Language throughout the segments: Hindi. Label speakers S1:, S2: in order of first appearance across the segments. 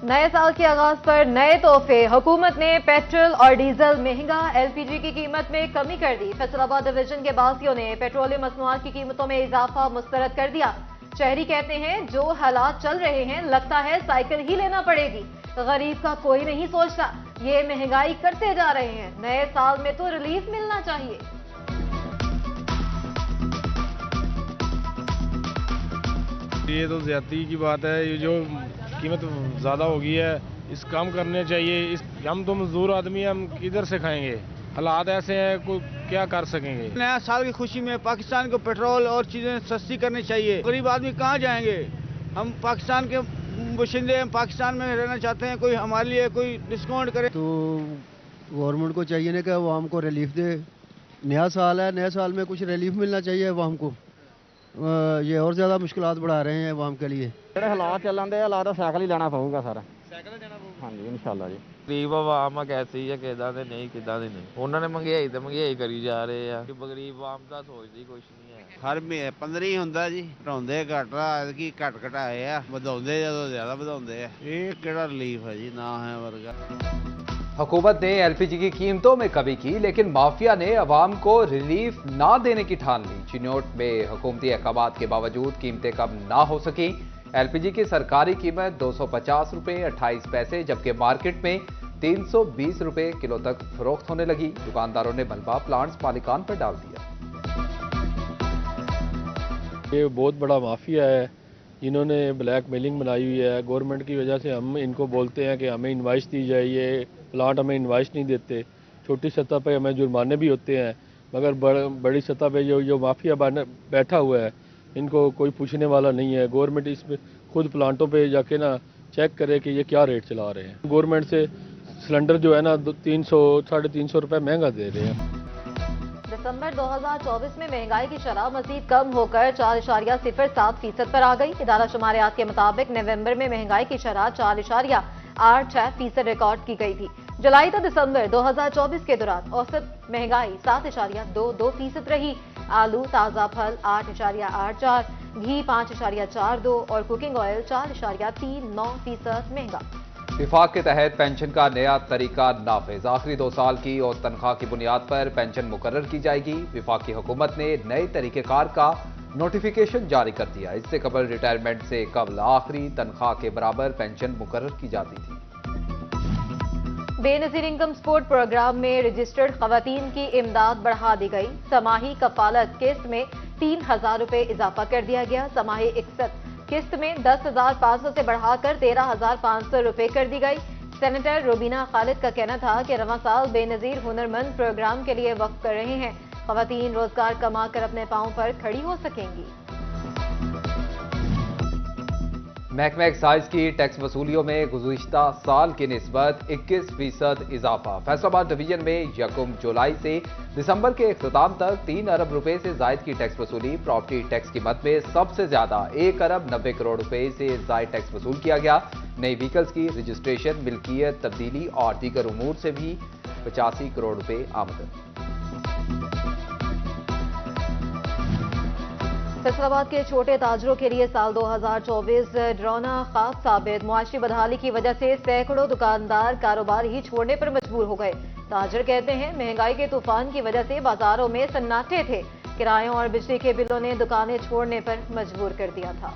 S1: नए साल के आगाज पर नए तोहफे। हुकूमत ने पेट्रोल और डीजल महंगा, एलपीजी की कीमत में कमी कर दी। फैसलाबाद डिवीजन के बासियों ने पेट्रोलियम मसनूआत की कीमतों में इजाफा मुस्तरद कर दिया। शहरी कहते हैं जो हालात चल रहे हैं लगता है साइकिल ही लेना पड़ेगी। गरीब का कोई नहीं सोचता, ये महंगाई करते जा रहे हैं। नए साल में तो रिलीफ मिलना चाहिए।
S2: ये तो ज्यादती की बात है। ये जो कीमत ज़्यादा हो गई है, इस कम करने चाहिए। हम तो मजदूर आदमी हैं, हम किधर से खाएंगे? हालात ऐसे हैं, कोई क्या कर सकेंगे?
S3: नया साल की खुशी में पाकिस्तान को पेट्रोल और चीज़ें सस्ती करनी चाहिए। गरीब आदमी कहाँ जाएंगे? हम पाकिस्तान के बाशिंदे हैं, पाकिस्तान में रहना चाहते हैं। कोई हमारे लिए कोई डिस्काउंट करे
S4: तो गवर्नमेंट को चाहिए ना कि आवाम को रिलीफ दे। नया साल है, नए साल में कुछ रिलीफ मिलना चाहिए आवाम को। ये और ज़्यादा मुश्किलात बढ़ा रहे हैं आवाम के लिए।
S5: ਜਿਹੜੇ ਹਾਲਾਤ ਚੱਲਣ ਦੇ ਹਾਲਾਤ ਸਾਈਕਲ ਹੀ ਲੈਣਾ ਪਊਗਾ ਸਾਰਾ।
S6: ਸਾਈਕਲ ਲੈਣਾ ਪਊਗਾ
S5: ਹਾਂਜੀ ਇਨਸ਼ਾਅੱਲਾ ਜੀ।
S7: ਗਰੀਬ ਆਵਾਮ ਕੈਸੀ ਹੈ, ਕਿਦਾਂ ਦੇ ਨਹੀਂ, ਕਿਦਾਂ ਦੇ ਨਹੀਂ। ਉਹਨਾਂ ਨੇ ਮਹਿੰਗਾਈ ਤੇ ਮਹਿੰਗਾਈ ਕਰੀ ਜਾ ਰਹੇ ਆ। ਗਰੀਬ ਆਵਾਮ ਦਾ ਸੋਚਦੀ ਕੁਛ ਨਹੀਂ ਹੈ।
S8: ਹਰ 15 ਹੀ ਹੁੰਦਾ ਜੀ, ਘਟਾਉਂਦੇ ਘੱਟ ਆ ਕੀ ਘਟ ਘਟਾਏ ਆ, ਵਧਾਉਂਦੇ ਜਦੋਂ ਜ਼ਿਆਦਾ ਵਧਾਉਂਦੇ ਆ। ਇਹ ਕਿਹੜਾ ਰਿਲੀਫ ਹੈ ਜੀ, ਨਾ ਹੈ ਵਰਗਾ।
S9: हुकूमत ने एलपीजी की कीमतों में कमी की, लेकिन माफिया ने अवाम को रिलीफ ना देने की ठान ली। चिन्योट में हुकूमती अहकामात के बावजूद कीमतें कम ना हो सकी। एलपीजी की सरकारी कीमत 250 रुपये 28 पैसे, जबकि मार्केट में 320 रुपये किलो तक फरोख्त होने लगी। दुकानदारों ने मलबा प्लांट्स मालिकान पर डाल दिया।
S2: ये बहुत बड़ा माफिया है, इन्होंने ब्लैक मेलिंग बनाई हुई है। गवर्नमेंट की वजह से हम इनको बोलते हैं कि हमें इनवाइस दी जाए, ये प्लांट हमें इनवाइस नहीं देते। छोटी सतह पे हमें जुर्माने भी होते हैं, मगर बड़ी सतह पे जो माफिया बैठा हुआ है, इनको कोई पूछने वाला नहीं है। गवर्नमेंट इसमें खुद प्लांटों पे जाके ना चेक करे कि ये क्या रेट चला रहे हैं। गवर्नमेंट से सिलेंडर जो है ना 300 350 रुपये महंगा दे रहे हैं।
S1: दिसंबर 2024 में महंगाई की शरह मजीद कम होकर 4.07% पर आ गई। इदारा शुमारियात के मुताबिक नवंबर में महंगाई की शरह 4.86% रिकॉर्ड की गई थी। जुलाई से दिसंबर 2024 के दौरान औसत महंगाई 7.22% रही। आलू, ताज़ा फल 8.84, घी 5.42 और कुकिंग ऑयल 4.39% महंगा।
S9: विफाक के तहत पेंशन का नया तरीका नाफिज। आखिरी 2 साल की और तनख्वाह की बुनियाद पर पेंशन मुकर्रर की जाएगी। विफाकी हुकूमत ने नए तरीकेकार का नोटिफिकेशन जारी कर दिया। इससे कबल रिटायरमेंट से कबल आखिरी तनख्वाह के बराबर पेंशन मुकर्रर की जाती थी।
S1: बेनजीर इनकम सपोर्ट प्रोग्राम में रजिस्टर्ड खवातीन की इमदाद बढ़ा दी गई। समाही कफालत किस्त में 3,000 रुपये इजाफा कर दिया गया। समाही इकसत किस्त में 10,500 से बढ़ाकर 13,500 रुपये कर दी गई। सेनेटर रुबीना खालिद का कहना था कि रवां साल बेनजीर हुनरमंद प्रोग्राम के लिए वक्फ कर रहे हैं। खवातीन रोजगार कमाकर अपने पांव पर खड़ी हो सकेंगी।
S9: महकमा एक्साइज की टैक्स वसूलियों में गुज़िश्ता साल की निस्बत 21% इजाफा। फैसलाबाद डिवीजन में 1 जुलाई से दिसंबर के इख्तिताम तक 3 अरब रुपए से जायद की टैक्स वसूली। प्रॉपर्टी टैक्स की मद में सबसे ज्यादा 1 अरब 90 करोड़ रुपए से जायद टैक्स वसूल किया गया। नई व्हीकल्स की रजिस्ट्रेशन, मिल्कियत तब्दीली और दीगर उमूर से भी 85 करोड़ रुपए आमदन।
S1: फैसलाबाद के छोटे ताजरों के लिए साल 2024 डरावना ख्वाब साबित। मुआशरी बदहाली की वजह से सैकड़ों दुकानदार कारोबार ही छोड़ने पर मजबूर हो गए। ताजर कहते हैं महंगाई के तूफान की वजह से बाजारों में सन्नाटे थे। किरायों और बिजली के बिलों ने दुकानें छोड़ने पर मजबूर कर दिया था।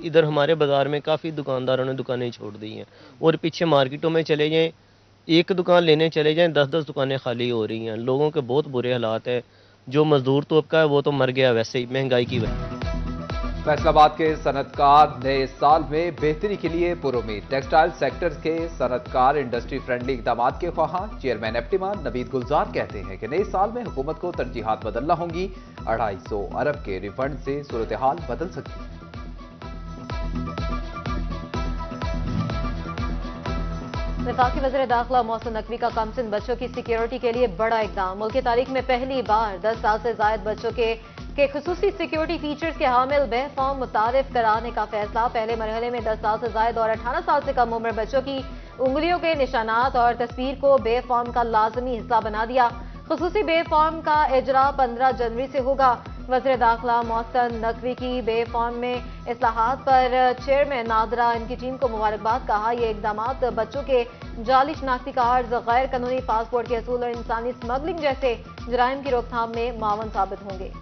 S10: इधर हमारे बाजार में काफ़ी दुकानदारों ने दुकानें छोड़ दी हैं, और पीछे मार्केटों में चले जाएं, एक दुकान लेने चले जाएं 10-10 दुकानें खाली हो रही हैं। लोगों के बहुत बुरे हालात है। जो मजदूर तबका है वो तो मर गया वैसे ही महंगाई की वजह।
S9: फैसलाबाद के सनतकार नए साल में बेहतरी के लिए पुरुमीद। टेक्सटाइल सेक्टर के सनतकार इंडस्ट्री फ्रेंडली इकदाम के ख्वाहां। चेयरमैन एप्टिमा नवीद गुलजार कहते हैं कि नए साल में हुकूमत को तरजीहात बदलना होंगी। 250 अरब के रिफंड से सूरत हाल बदल सकती है।
S1: वफाकी वज़ीर दाखिला मोहसिन नकवी का कमसिन बच्चों की सिक्योरिटी के लिए बड़ा इकदाम। मुल्क की तारीख में पहली बार 10 साल से जायद बच्चों के खुसूसी सिक्योरिटी फीचर्स के हामिल बे फॉर्म मुतारिफ कराने का फैसला। पहले मरहले में 10 साल से जायद और 18 साल से कम उम्र बच्चों की उंगलियों के निशानात और तस्वीर को बे फॉर्म का लाजमी हिस्सा बना दिया। खुसूसी बे फॉर्म का इजरा 15 जनवरी से होगा। वज़ीर दाखिला मोहसिन नकवी की बे फॉर्म में इस्लाहात पर चेयरमैन नादरा इनकी टीम को मुबारकबाद। कहा ये इकदामात बच्चों के जाली शनाख्ती कार्ड, गैर कानूनी पासपोर्ट के असूल और इंसानी स्मगलिंग जैसे जराइम की रोकथाम में मावन साबित होंगे।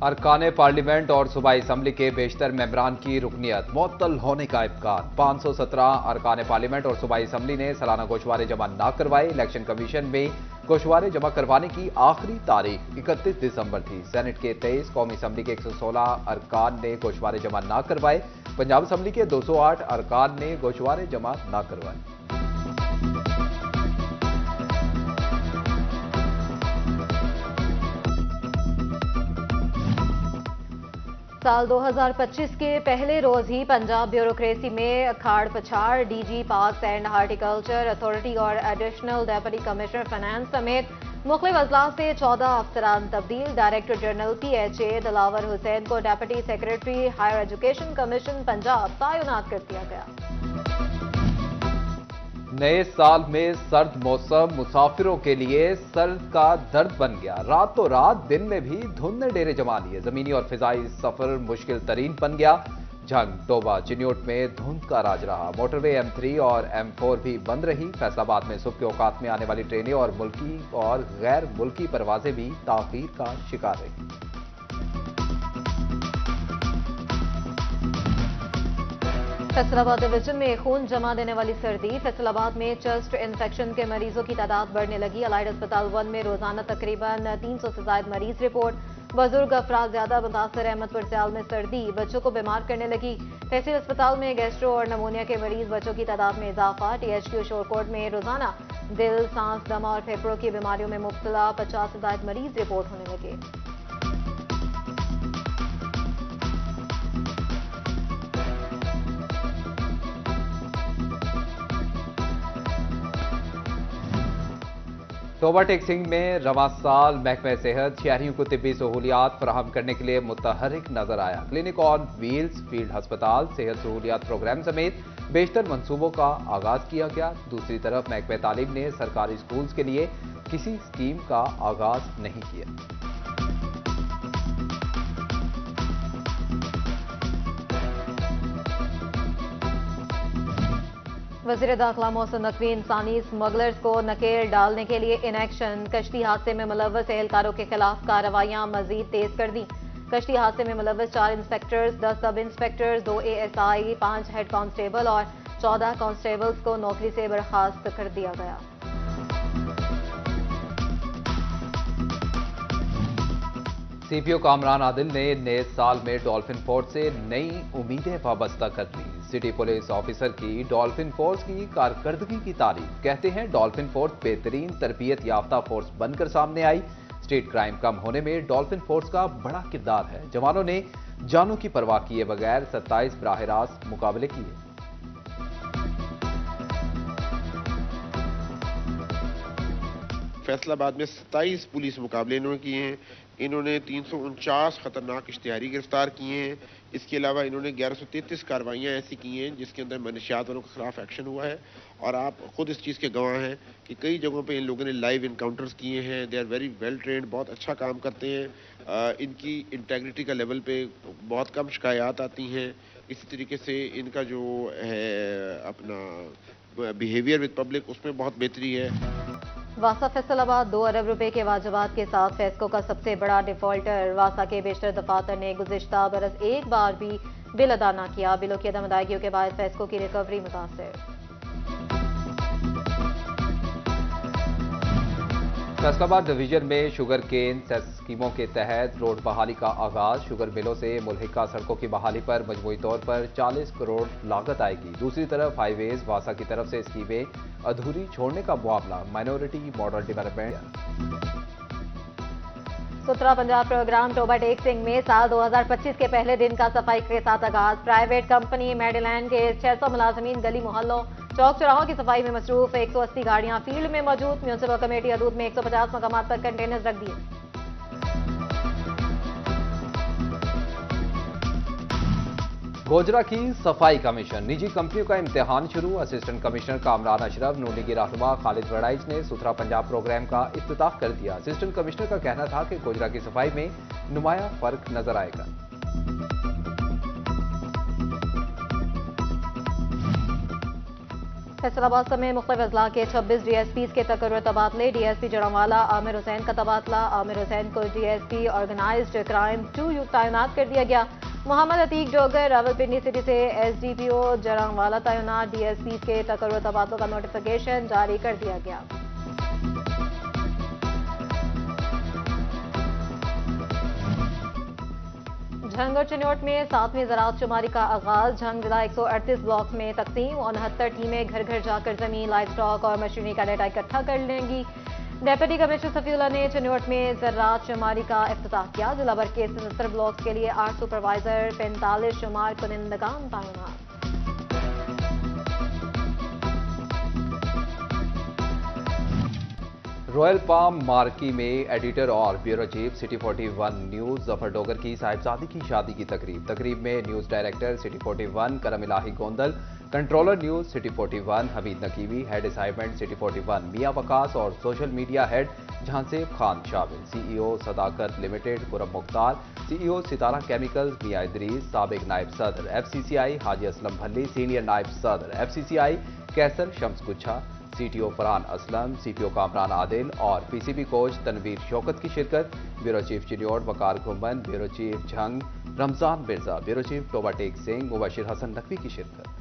S9: अरकान पार्लियामेंट और सूबाई असम्बली के बेशतर मेंबरान की रुकनियत मुअत्तल होने का इम्कान। 517 अरकान पार्लियामेंट और सूबाई असम्बली ने सालाना गोशवारे जमा न करवाए। इलेक्शन कमीशन में गोशवारे जमा करवाने की आखिरी तारीख 31 दिसंबर थी। सेनेट के 23, कौमी असम्बली के 116 अरकान ने गोशवारे जमा न करवाए। पंजाब असम्बली के 208 अरकान ने गोशवारे जमा न करवाए।
S1: साल 2025 के पहले रोज ही पंजाब ब्यूरोक्रेसी में अखाड़ पछाड़। DG parks and horticulture authority और एडिशनल डेप्यूटी कमिश्नर फाइनेंस समेत मुख्तलिफ अजला से 14 अफसरान तब्दील। Director general PHA Dilawar Hussain को deputy secretary higher education commission Punjab तैनात कर दिया गया।
S9: नए साल में सर्द मौसम मुसाफिरों के लिए सर्द का दर्द बन गया। रातों रात दिन में भी धुंध ने डेरे जमा लिए। जमीनी और फिजाई सफर मुश्किल तरीन बन गया। झंग, टोबा, चिन्योट में धुंध का राज रहा। मोटरवे M3 और M4 भी बंद रही। फैसलाबाद में सुबह के औकात में आने वाली ट्रेनें और मुल्की और गैर मुल्की परवाजें भी ताखीर का शिकार रही।
S1: फैसलाबाद डिवीजन में खून जमा देने वाली सर्दी। फैसलाबाद में चेस्ट इन्फेक्शन के मरीजों की तादाद बढ़ने लगी। अलाइड अस्पताल 1 में रोजाना तकरीबन 300 से ज्यादा मरीज रिपोर्ट। बुजुर्ग अफराद ज्यादा मुतासर। अहमदपुर सियाल में सर्दी बच्चों को बीमार करने लगी। तहसील अस्पताल में गैस्ट्रो और नमूनिया के मरीज बच्चों की तादाद में इजाफा। THQ शोरकोट में रोजाना दिल, सांस, दमा और फेफड़ों की बीमारियों में मुब्तला 50 से ज्यादा मरीज रिपोर्ट होने लगे।
S9: टोबा टेक्सिंग में रवां साल महकमा सेहत शहरियों को तिब्बी सहूलियात फराहम करने के लिए मुतहरिक नजर आया। क्लिनिक ऑन व्हील्स, फील्ड अस्पताल, सेहत सहूलियात प्रोग्राम समेत बेशतर मंसूबों का आगाज किया गया। दूसरी तरफ महकमा तालीम ने सरकारी स्कूल्स के लिए किसी स्कीम का आगाज नहीं किया।
S1: वज़ीर दाखिला मोहसिन नकवी इंसानी स्मगलर्स को नकेल डालने के लिए इन एक्शन। कश्ती हादसे में मुलव्वस एहलकारों के खिलाफ कार्रवाइयां मजीद तेज कर दी। कश्ती हादसे में मुलव्वस 4 इंस्पेक्टर्स, 10 सब इंस्पेक्टर्स, 2 ASI, 5 हेड कांस्टेबल और 14 कांस्टेबल्स को नौकरी से बर्खास्त कर दिया गया।
S9: CPO कामरान आदिल ने नए साल में डॉल्फिन फोर्स से नई उम्मीदें वाबस्ता कर दी। सिटी पुलिस ऑफिसर की डॉल्फिन फोर्स की कारकर्दगी की तारीफ। कहते हैं डॉल्फिन फोर्स बेहतरीन तरबियत याफ्ता फोर्स बनकर सामने आई। स्ट्रीट क्राइम कम होने में डॉल्फिन फोर्स का बड़ा किरदार है। जवानों ने जानों की परवाह किए बगैर 27 बराह रास्त मुकाबले किए।
S6: फैसलाबाद में 27 पुलिस मुकाबले इन्होंने किए हैं। इन्होंने 349 खतरनाक इश्तिहारी गिरफ्तार किए हैं। इसके अलावा इन्होंने 1133 कार्रवाइयाँ ऐसी की हैं जिसके अंदर मनशियात वालों के खिलाफ एक्शन हुआ है। और आप खुद इस चीज़ के गवाह हैं कि कई जगहों पे इन लोगों ने लाइव इनकाउंटर्स किए हैं। They are very well trained, बहुत अच्छा काम करते हैं। इनकी इंटेग्रिटी का लेवल पे बहुत कम शिकायत आती हैं। इसी तरीके से इनका जो है अपना बिहेवियर विद पब्लिक उसमें बहुत बेहतरी है।
S1: वासा फैसलाबाद 2 अरब रुपए के वाजबात के साथ फेस्को का सबसे बड़ा डिफॉल्टर। वासा के बेशतर दफातर ने गुज़िश्ता बरस एक बार भी बिल अदा न किया। बिलों की अदम अदायगियों के बाद फेस्को की रिकवरी मुतासिर।
S9: फैसलाबाद डिवीजन में शुगर केन सेस स्कीमों के तहत रोड बहाली का आगाज। शुगर मिलों से मुल्हिका सड़कों की बहाली पर मजमूई तौर पर 40 करोड़ लागत आएगी। दूसरी तरफ हाईवेज वासा की तरफ से स्कीमें अधूरी छोड़ने का मामला। Minority model development.
S1: सुथरा पंजाब प्रोग्राम टोबा टेक्सिंग में साल 2025 के पहले दिन का सफाई के साथ आगाज। प्राइवेट कंपनी मेडीलैंड के 600 मुलाजमीन गली मोहल्लों चौक चौराहों की सफाई में मसरूफ। 180 गाड़ियां फील्ड में मौजूद। म्यूनिसिपल कमेटी हदूद में 150 मकामात पर कंटेनर्स रख दिए।
S9: गोजरा की सफाई कमीशन, निजी कंपनियों का इम्तिहान शुरू। असिस्टेंट कमिश्नर कामरान अशरफ, नूनी की रहनुमा खालिद वड़ाइच ने सुथरा पंजाब प्रोग्राम का इफ्तिताह कर दिया। असिस्टेंट कमिश्नर का कहना था कि गोजरा की सफाई में नुमाया फर्क नजर आएगा।
S1: फैसलाबाद समेत मुख्तलिफ अजला के 26 DSPs के तकर्रुर तबादले। DSP जड़ांवाला आमिर हुसैन का तबादला। आमिर हुसैन को DSP ऑर्गेनाइज्ड क्राइम 2 तैनात कर दिया गया। मोहम्मद अतीक डोगर रावलपिंडी सिटी से SDPO जड़ांवाला तैनात। DSPs के तकर्रुर तबादलों का नोटिफिकेशन जारी कर दिया गया। झंग और चिन्नौट में 7वीं ज़राअत शुमारी का आगाज। झंग जिला 138 ब्लॉक में तकसीम। 69 टीमें घर घर जाकर जमीन, लाइव स्टॉक और मशीनरी का डेटा इकट्ठा कर लेंगी। डेप्यूटी कमिश्नर सफीउल्लाह ने चिन्नौट में ज़राअत शुमारी का इफ्तिताह किया। जिला भर के 77 ब्लॉक के लिए 8 सुपरवाइजर, 45 शुमार कुनिंदगान तैनात।
S9: रॉयल पाम मार्की में एडिटर और bureau chief city 41 news Zafar Dogar की साहिबजादी की शादी की तकरीब में news director city 41 Karam Ilahi Gondal, controller news city 41 Hameed Naqvi, head assignment city 41 Mian Waqas और social media head Jahanzeb Khan शामिल। CEO Sadaqat limited Khurram Mukhtar, CEO Sitara chemicals Mian Idrees, साबिक नायब सदर FCCI हाजी असलम भल्ली, सीनियर नायब सदर FCCI कैसर शम्स गुच्छा, CTO फरहान असलम, CPO कामरान आदिल और PCB कोच तनवीर शौकत की शिरकत। Bureau chief Chiniot Waqar Ghumman, bureau chief Jhang Ramzan Mirza, bureau chief Toba Tek Singh, Mubashir Hasan Naqvi की शिरकत।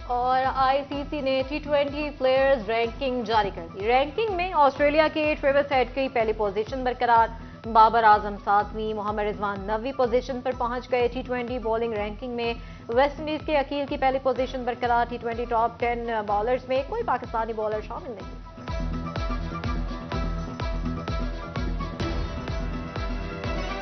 S1: और ICC ने T20 प्लेयर्स रैंकिंग जारी कर दी। रैंकिंग में ऑस्ट्रेलिया के ट्रेविस हेड की पहली पोजीशन बरकरार। बाबर आजम 7वीं, मोहम्मद रिजवान 9वीं पोजीशन पर पहुंच गए। T20 बॉलिंग रैंकिंग में वेस्ट इंडीज के अकील की पहली पोजीशन बरकरार। T20 टॉप 10 बॉलर्स में कोई पाकिस्तानी बॉलर शामिल नहीं।